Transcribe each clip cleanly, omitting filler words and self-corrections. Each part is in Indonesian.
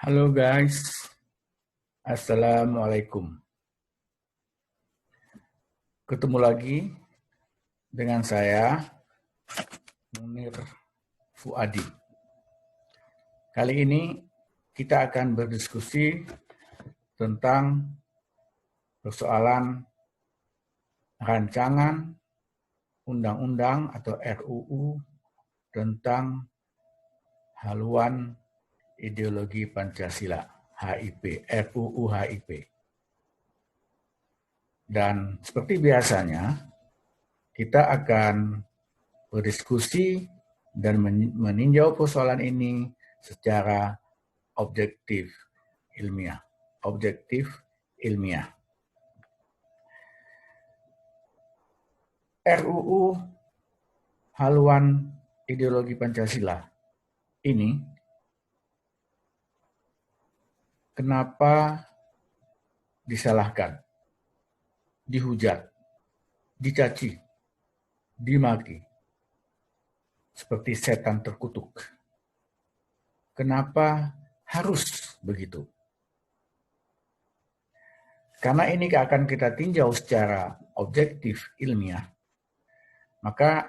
Halo guys, Assalamualaikum. Ketemu lagi dengan saya, Munir Fuadi. Kali ini kita akan berdiskusi tentang persoalan rancangan undang-undang atau RUU tentang haluan ideologi Pancasila, HIP, RUU HIP. Dan seperti biasanya, kita akan berdiskusi dan meninjau persoalan ini secara objektif ilmiah. RUU haluan ideologi Pancasila ini kenapa disalahkan, dihujat, dicaci, dimaki, seperti setan terkutuk. Kenapa harus begitu? Karena ini akan kita tinjau secara objektif ilmiah, maka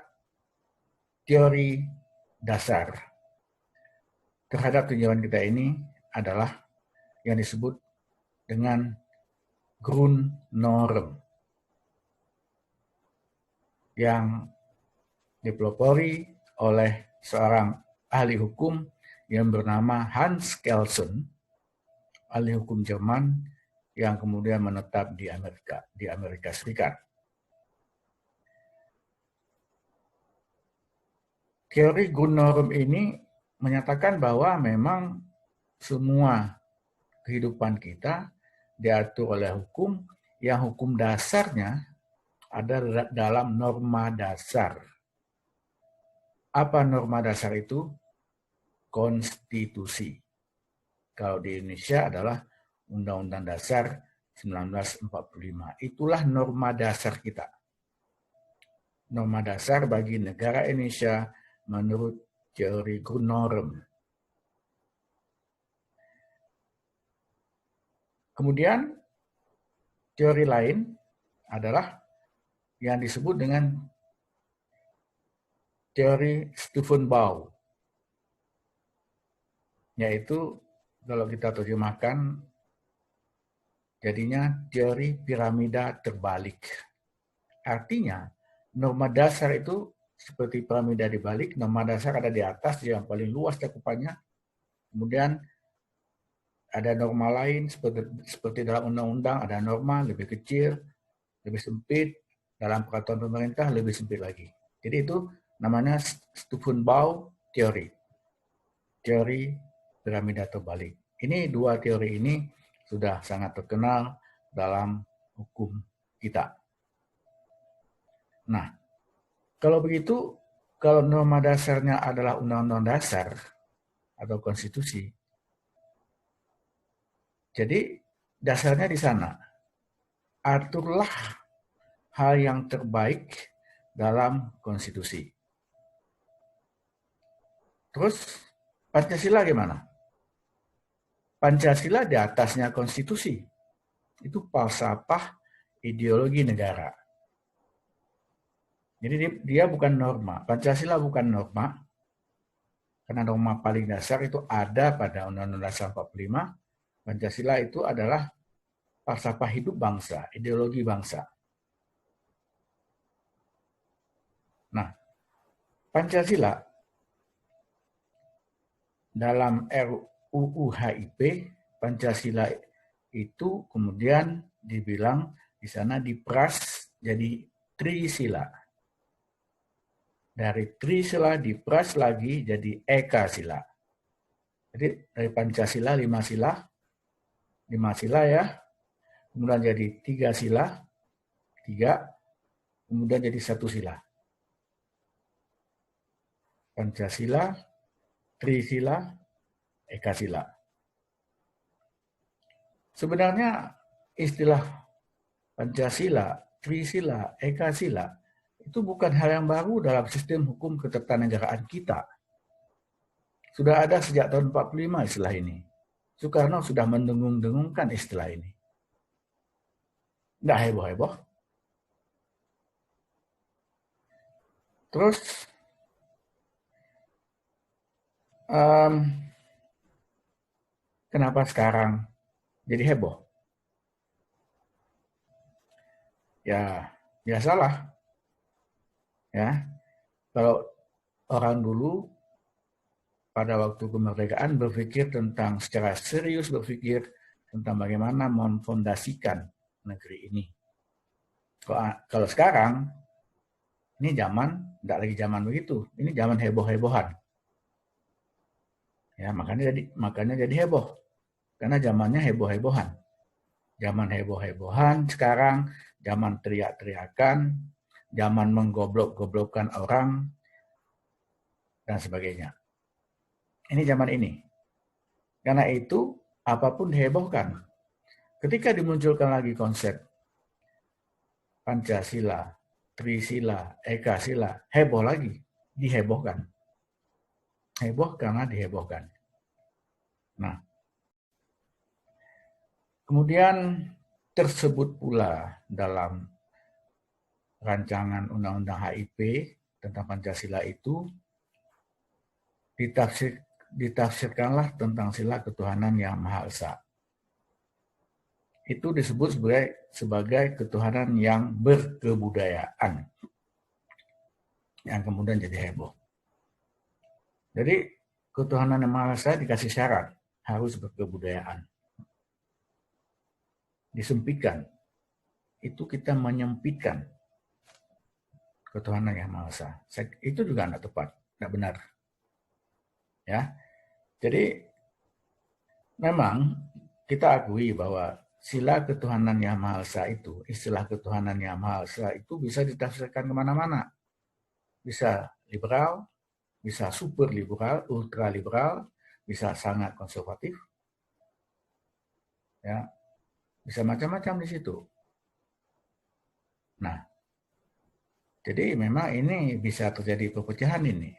teori dasar terhadap tinjauan kita ini adalah yang disebut dengan Grundnorm yang dipelopori oleh seorang ahli hukum yang bernama Hans Kelsen, ahli hukum Jerman yang kemudian menetap di Amerika Serikat. Teori Grundnorm ini menyatakan bahwa memang semua kehidupan kita diatur oleh hukum yang hukum dasarnya ada dalam norma dasar. Apa norma dasar itu? Konstitusi. Kalau di Indonesia adalah Undang-Undang Dasar 1945. Itulah norma dasar kita. Norma dasar bagi negara Indonesia menurut teori Grundnorm. Kemudian teori lain adalah yang disebut dengan teori Stufenbau, yaitu kalau kita terjemahkan jadinya teori piramida terbalik. Artinya norma dasar itu seperti piramida dibalik, norma dasar ada di atas yang paling luas cakupannya, kemudian ada norma lain seperti dalam undang-undang ada norma lebih kecil, lebih sempit, dalam peraturan pemerintah lebih sempit lagi. Jadi itu namanya Stufenbau teori. Teori piramida terbalik. Ini dua teori ini sudah sangat terkenal dalam hukum kita. Nah, kalau begitu, kalau norma dasarnya adalah undang-undang dasar atau konstitusi, jadi dasarnya di sana. Aturlah hal yang terbaik dalam konstitusi. Terus Pancasila gimana? Pancasila di atasnya konstitusi. Itu falsafah ideologi negara. Jadi dia bukan norma. Pancasila bukan norma. Karena norma paling dasar itu ada pada Undang-Undang Dasar 45. Pancasila itu adalah falsafah hidup bangsa, ideologi bangsa. Nah, Pancasila dalam RUU HIP, Pancasila itu kemudian dibilang di sana diperas jadi Trisila. Dari Trisila diperas lagi jadi Ekasila. Jadi dari Pancasila 5 sila, 5 sila ya, kemudian jadi 3 sila, 3, kemudian jadi 1 sila. Pancasila, Trisila, Ekasila. Sebenarnya istilah Pancasila, Trisila, Ekasila itu bukan hal yang baru dalam sistem hukum ketatanegaraan kita. Sudah ada sejak tahun 45 istilah ini. Soekarno sudah mendengung-dengungkan istilah ini. Nggak heboh-heboh. Terus kenapa sekarang jadi heboh? Ya, biasalah. Ya, kalau orang dulu pada waktu kemerdekaan berpikir tentang secara serius berpikir tentang bagaimana memfondasikan negeri ini. Kalau sekarang ini zaman tidak lagi zaman begitu, ini zaman heboh-hebohan. Ya, makanya jadi heboh. Karena zamannya heboh-hebohan. Zaman heboh-hebohan sekarang, zaman teriak-teriakan, zaman menggoblok-goblokkan orang, dan sebagainya. Ini zaman ini. Karena itu, apapun dihebohkan. Ketika dimunculkan lagi konsep Pancasila, Trisila, Ekasila, heboh lagi, dihebohkan. Heboh karena dihebohkan. Nah, kemudian tersebut pula dalam rancangan Undang-Undang HIP tentang Pancasila itu ditafsirkanlah tentang sila ketuhanan yang Maha Esa. Itu disebut sebagai ketuhanan yang berkebudayaan, yang kemudian jadi heboh. Jadi ketuhanan yang Maha Esa dikasih syarat, harus berkebudayaan. Disempitkan, itu kita menyempitkan ketuhanan yang Maha Esa. Itu juga tidak tepat, tidak benar. Ya, jadi memang kita akui bahwa sila ketuhanan yang Maha Esa itu, istilah ketuhanan yang Maha Esa itu bisa ditafsirkan kemana-mana. Bisa liberal, bisa super liberal, ultra liberal, bisa sangat konservatif, ya, bisa macam-macam di situ. Nah, jadi memang ini bisa terjadi perpecahan ini.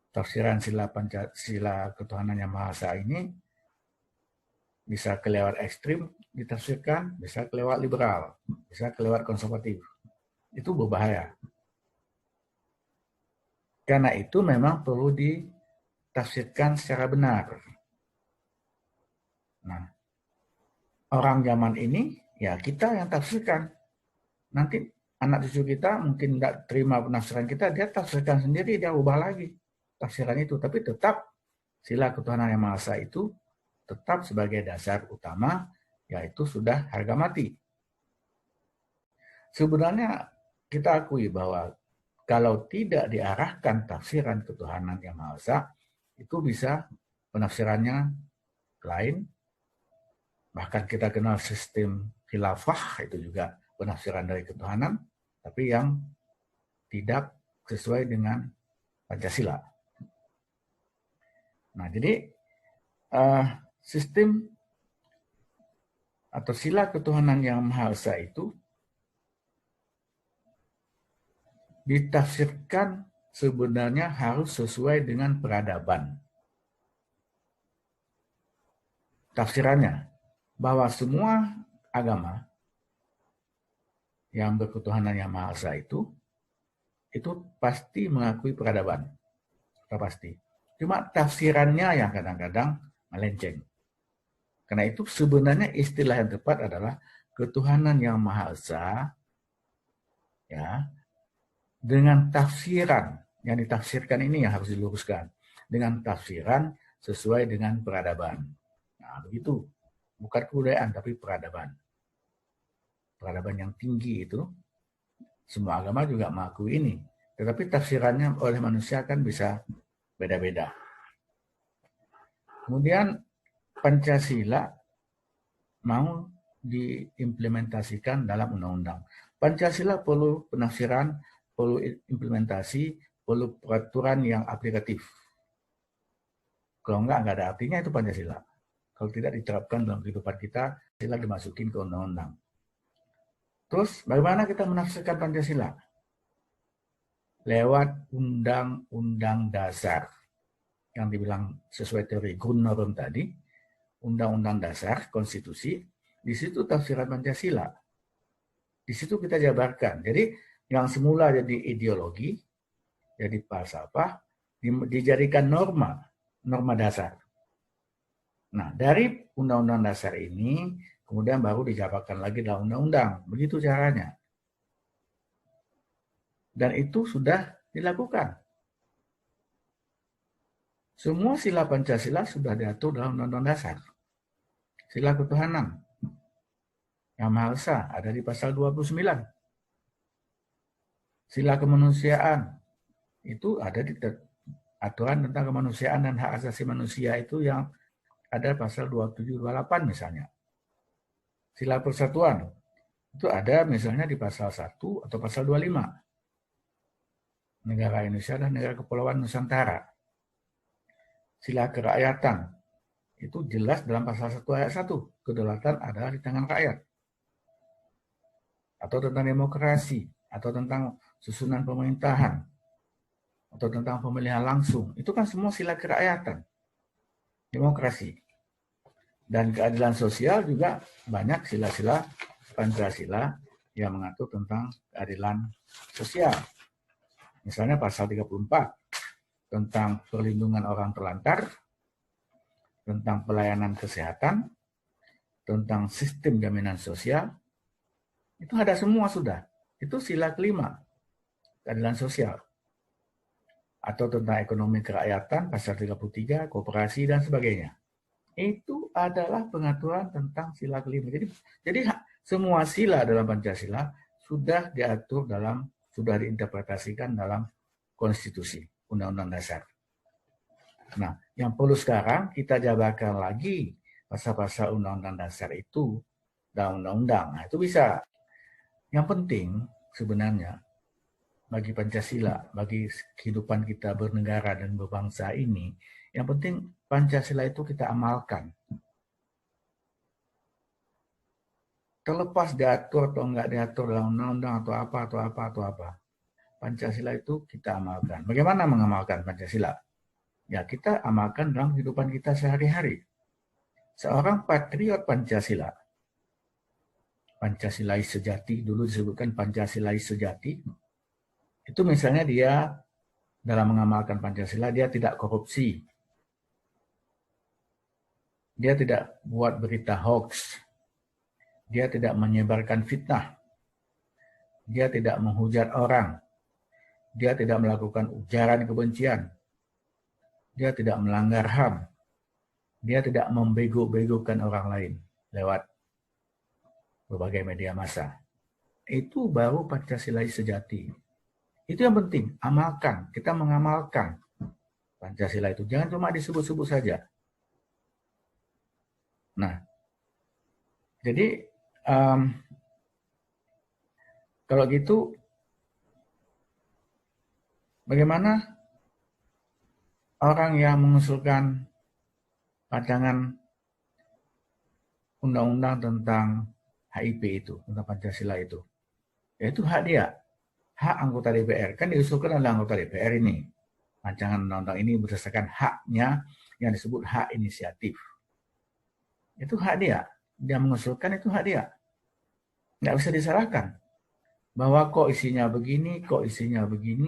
Tafsiran sila ketuhanan yang Maha Esa ini bisa kelewat ekstrim ditafsirkan, bisa kelewat liberal, bisa kelewat konservatif. Itu berbahaya. Karena itu memang perlu ditafsirkan secara benar. Nah, orang zaman ini, ya kita yang tafsirkan. Nanti anak cucu kita mungkin tidak terima penafsiran kita, dia tafsirkan sendiri, dia ubah lagi tafsiran itu. Tapi tetap sila ketuhanan yang Maha Esa itu tetap sebagai dasar utama, yaitu sudah harga mati. Sebenarnya kita akui bahwa kalau tidak diarahkan tafsiran ketuhanan yang Maha Esa, itu bisa penafsirannya lain. Bahkan kita kenal sistem khilafah, itu juga penafsiran dari ketuhanan, tapi yang tidak sesuai dengan Pancasila. Nah, jadi sistem atau sila ketuhanan yang Maha Esa itu ditafsirkan sebenarnya harus sesuai dengan peradaban. Tafsirannya bahwa semua agama yang berketuhanan yang Maha Esa itu pasti mengakui peradaban. Pasti. Cuma tafsirannya yang kadang-kadang melenceng. Karena itu sebenarnya istilah yang tepat adalah ketuhanan yang Maha Esa, ya, dengan tafsiran yang ditafsirkan ini yang harus diluruskan dengan tafsiran sesuai dengan peradaban. Nah, begitu. Bukan kebudayaan tapi peradaban. Peradaban yang tinggi itu semua agama juga mengakui ini. Tetapi tafsirannya oleh manusia kan bisa beda-beda. Kemudian Pancasila mau diimplementasikan dalam undang-undang. Pancasila perlu penafsiran, perlu implementasi, perlu peraturan yang aplikatif. Kalau enggak ada artinya itu Pancasila. Kalau tidak diterapkan dalam kehidupan kita, sila dimasukin ke undang-undang. Terus bagaimana kita menafsirkan Pancasila? Lewat Undang-Undang Dasar. yang dibilang sesuai teori Grundnorm tadi, Undang-Undang Dasar, Konstitusi, di situ tafsiran Pancasila. Di situ kita jabarkan. Jadi yang semula jadi ideologi, jadi falsafah, dijadikan norma dasar. Nah, dari Undang-Undang Dasar ini, kemudian baru dijabarkan lagi dalam undang-undang. Begitu caranya. Dan itu sudah dilakukan. Semua sila Pancasila sudah diatur dalam Undang-Undang Dasar. Sila ketuhanan yang Maha Esa ada di pasal 29. Sila kemanusiaan itu ada di aturan tentang kemanusiaan dan hak asasi manusia itu yang ada pasal 27-28 misalnya. Sila persatuan itu ada misalnya di pasal 1 atau pasal 25. Negara Indonesia dan Negara Kepulauan Nusantara. Sila kerakyatan itu jelas dalam pasal 1 ayat 1. Kedaulatan adalah di tangan rakyat. Atau tentang demokrasi, atau tentang susunan pemerintahan, atau tentang pemilihan langsung. Itu kan semua sila kerakyatan. Demokrasi. Dan keadilan sosial juga banyak sila-sila Pancasila yang mengatur tentang keadilan sosial. Misalnya pasal 34 tentang perlindungan orang terlantar, tentang pelayanan kesehatan, tentang sistem jaminan sosial, itu ada semua sudah. Itu sila kelima, keadilan sosial. Atau tentang ekonomi kerakyatan, pasal 33, koperasi, dan sebagainya. Itu adalah pengaturan tentang sila kelima. Jadi semua sila dalam Pancasila sudah diatur sudah diinterpretasikan dalam konstitusi, Undang-Undang Dasar. Nah, yang perlu sekarang kita jabarkan lagi pasal-pasal Undang-Undang Dasar itu dalam undang-undang. Nah, itu bisa. Yang penting sebenarnya bagi Pancasila, bagi kehidupan kita bernegara dan berbangsa ini, yang penting Pancasila itu kita amalkan. Terlepas diatur atau enggak diatur dalam undang-undang atau apa. Pancasila itu kita amalkan. Bagaimana mengamalkan Pancasila? Ya, kita amalkan dalam kehidupan kita sehari-hari. Seorang patriot Pancasila, Pancasilais sejati, dulu disebutkan Pancasilais sejati, itu misalnya dia dalam mengamalkan Pancasila, dia tidak korupsi, dia tidak buat berita hoax, dia tidak menyebarkan fitnah, dia tidak menghujat orang, dia tidak melakukan ujaran kebencian, dia tidak melanggar HAM, dia tidak membego-begokan orang lain lewat berbagai media massa. Itu baru Pancasilais sejati. Itu yang penting, amalkan. Kita mengamalkan Pancasila itu. Jangan cuma disebut-sebut saja. Nah, jadi kalau gitu, bagaimana orang yang mengusulkan rancangan undang-undang tentang HIP itu, tentang Pancasila itu? Yaitu hak dia, hak anggota DPR. Kan diusulkan oleh anggota DPR ini. Rancangan undang-undang ini berdasarkan haknya yang disebut hak inisiatif. Itu hak dia. Dia mengusulkan itu hak dia. Nggak bisa disalahkan. Bahwa kok isinya begini,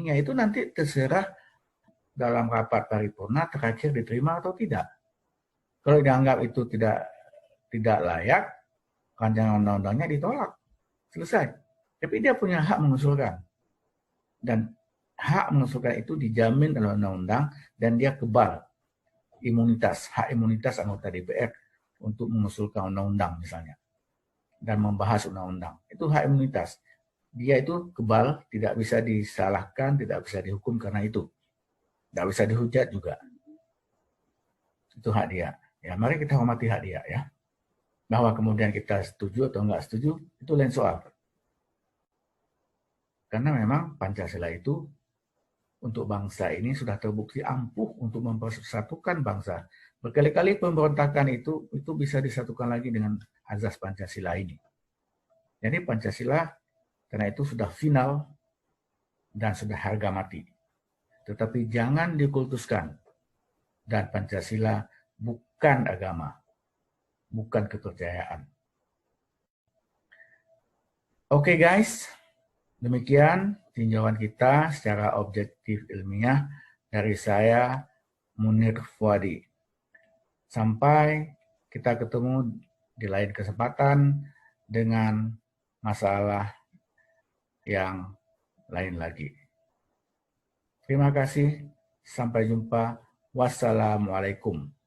ya itu nanti terserah dalam rapat paripurna terakhir diterima atau tidak. Kalau dianggap itu tidak layak, rancangan undang-undangnya ditolak. Selesai. Tapi dia punya hak mengusulkan. Dan hak mengusulkan itu dijamin oleh undang-undang dan dia kebal hak imunitas anggota DPR untuk mengusulkan undang-undang misalnya. Dan membahas undang-undang. Itu hak imunitas. Dia itu kebal, tidak bisa disalahkan, tidak bisa dihukum karena itu. Tidak bisa dihujat juga. Itu hak dia. Ya, mari kita hormati hak dia ya. Bahwa kemudian kita setuju atau enggak setuju, itu lain soal. Karena memang Pancasila itu untuk bangsa ini sudah terbukti ampuh untuk mempersatukan bangsa. Berkali-kali pemberontakan itu bisa disatukan lagi dengan azas Pancasila ini. Jadi Pancasila karena itu sudah final dan sudah harga mati. Tetapi jangan dikultuskan. dan Pancasila bukan agama, bukan kepercayaan. Oke guys, demikian tinjauan kita secara objektif ilmiah dari saya, Munir Fuadi. Sampai kita ketemu di lain kesempatan dengan masalah yang lain lagi. Terima kasih. Sampai jumpa. Wassalamualaikum.